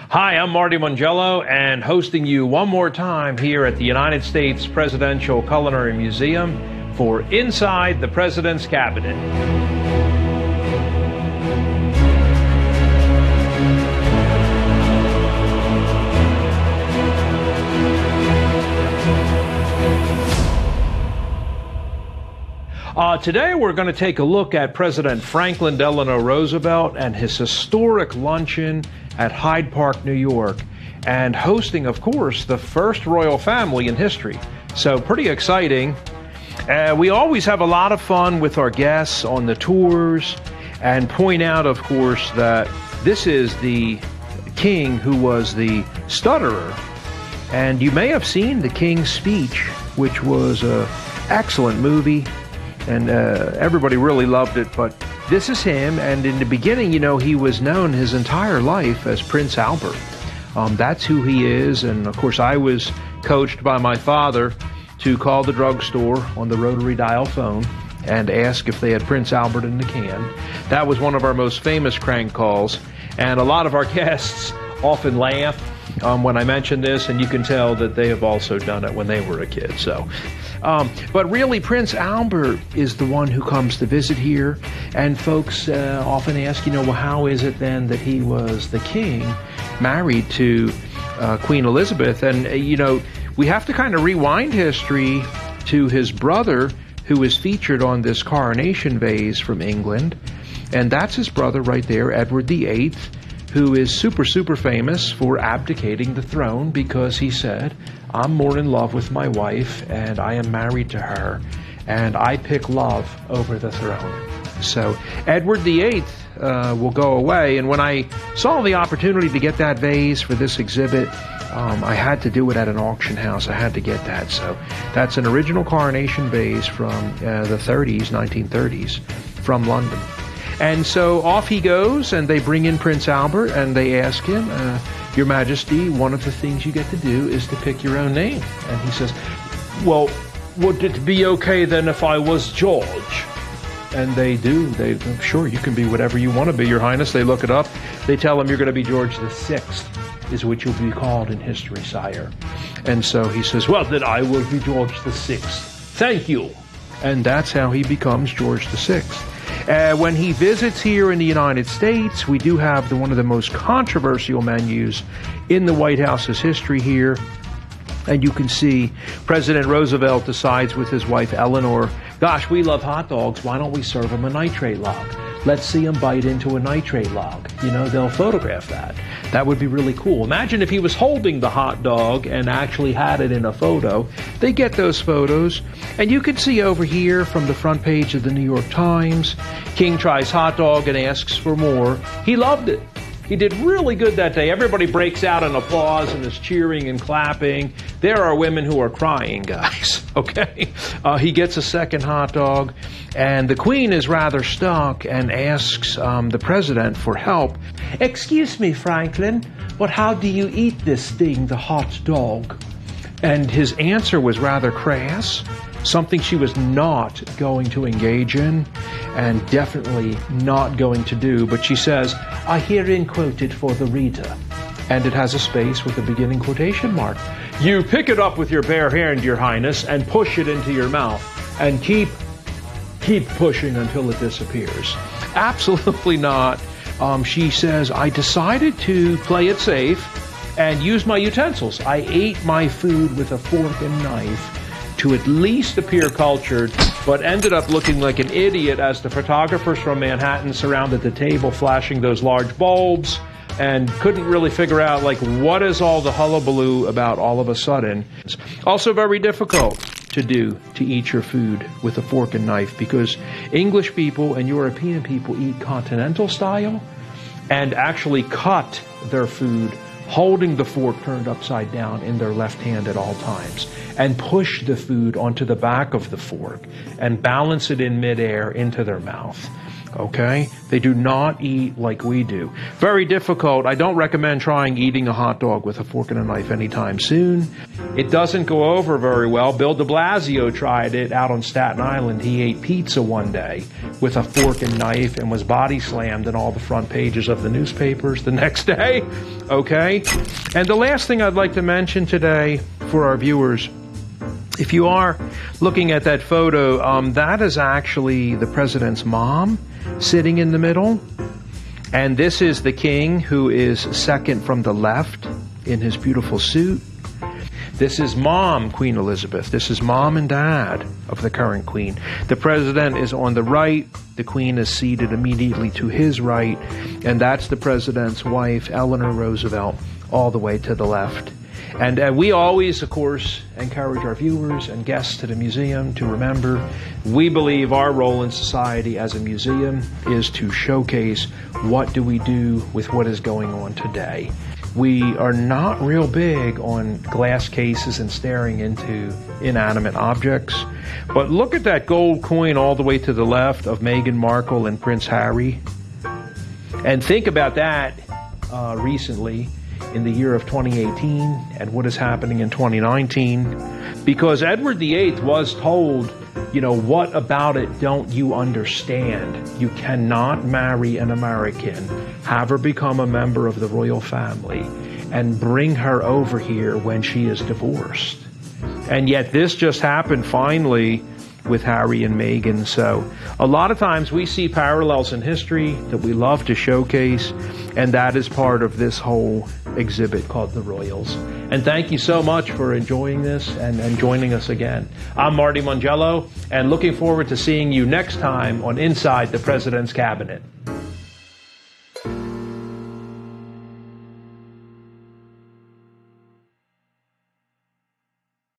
Hi, I'm Marty Mongello, and hosting you one more time here at the United States Presidential Culinary Museum for Inside the President's Cabinet. Today we're going to take a look at President Franklin Delano Roosevelt and his historic luncheon at Hyde Park, New York, and hosting, of course, the first royal family in history. So pretty exciting. We always have a lot of fun with our guests on the tours and point out, of course, that this is the king who was the stutterer. And you may have seen The King's Speech, which was an excellent movie. And everybody really loved it, but this is him, and in the beginning, you know, he was known his entire life as Prince Albert. That's who he is, and of course I was coached by my father to call the drugstore on the rotary dial phone and ask if they had Prince Albert in the can. That was one of our most famous crank calls, and a lot of our guests often laugh when I mention this, and you can tell that they have also done it when they were a kid. So, but really, Prince Albert is the one who comes to visit here, and folks often ask, you know, well, how is it then that he was the king married to Queen Elizabeth? And, you know, we have to kind of rewind history to his brother, who is featured on this coronation vase from England, and that's his brother right there, Edward VIII, who is super famous for abdicating the throne because he said, I'm more in love with my wife and I am married to her and I pick love over the throne. So Edward VIII will go away, and when I saw the opportunity to get that vase for this exhibit, I had to do it at an auction house. I had to get that. So that's an original coronation vase from the 1930s, from London. And so off he goes, and they bring in Prince Albert, and they ask him, Your Majesty, one of the things you get to do is to pick your own name. And he says, well, would it be okay then if I was George? And they do. Sure, you can be whatever you want to be, Your Highness. They look it up. They tell him you're going to be George VI, is what you'll be called in history, sire. And so he says, well, then I will be George VI. Thank you. And that's how he becomes George VI. When he visits here in the United States, we do have one of the most controversial menus in the White House's history here. And you can see President Roosevelt decides with his wife Eleanor, gosh, we love hot dogs. Why don't we serve them a nitrate log? Let's see him bite into a nitrate log. You know, they'll photograph that. That would be really cool. Imagine if he was holding the hot dog and actually had it in a photo. They get those photos. And you can see over here from the front page of the New York Times, King tries hot dog and asks for more. He loved it. He did really good that day. Everybody breaks out in applause and is cheering and clapping. There are women who are crying, guys, okay? He gets a second hot dog, and the Queen is rather stuck and asks the President for help. Excuse me, Franklin, but how do you eat this thing, the hot dog? And his answer was rather crass, something she was not going to engage in and definitely not going to do. But she says, I herein quote it for the reader. And it has a space with a beginning quotation mark. You pick it up with your bare hand, Your Highness, and push it into your mouth. And keep pushing until it disappears. Absolutely not. She says, I decided to play it safe and use my utensils. I ate my food with a fork and knife to at least appear cultured, but ended up looking like an idiot as the photographers from Manhattan surrounded the table flashing those large bulbs and couldn't really figure out, like, what is all the hullabaloo about all of a sudden. It's also very difficult to do to eat your food with a fork and knife because English people and European people eat continental style and actually cut their food holding the fork turned upside down in their left hand at all times, and push the food onto the back of the fork and balance it in midair into their mouth. okay? They do not eat like we do. Very difficult. I don't recommend trying eating a hot dog with a fork and a knife anytime soon. It doesn't go over very well. Bill de Blasio tried it out on Staten Island. He ate pizza one day with a fork and knife and was body slammed in all the front pages of the newspapers the next day, okay? And the last thing I'd like to mention today for our viewers, if you are looking at that photo, that is actually the president's mom sitting in the middle. And this is the king, who is second from the left in his beautiful suit. This is mom, Queen Elizabeth. This is mom and dad of the current queen. The president is on the right. The queen is seated immediately to his right. And that's the president's wife, Eleanor Roosevelt, all the way to the left. And we always, of course, encourage our viewers and guests to the museum to remember, we believe our role in society as a museum is to showcase what do we do with what is going on today. We are not real big on glass cases and staring into inanimate objects. But look at that gold coin all the way to the left of Meghan Markle and Prince Harry. And think about that recently, in the year of 2018 and what is happening in 2019, because Edward VIII was told, you know, what about it don't you understand? You cannot marry an American, have her become a member of the royal family, and bring her over here when she is divorced. And yet this just happened finally with Harry and Meghan. So a lot of times we see parallels in history that we love to showcase, and that is part of this whole exhibit called The Royals. And thank you so much for enjoying this and joining us again. I'm Marty Mongello, and looking forward to seeing you next time on Inside the President's Cabinet.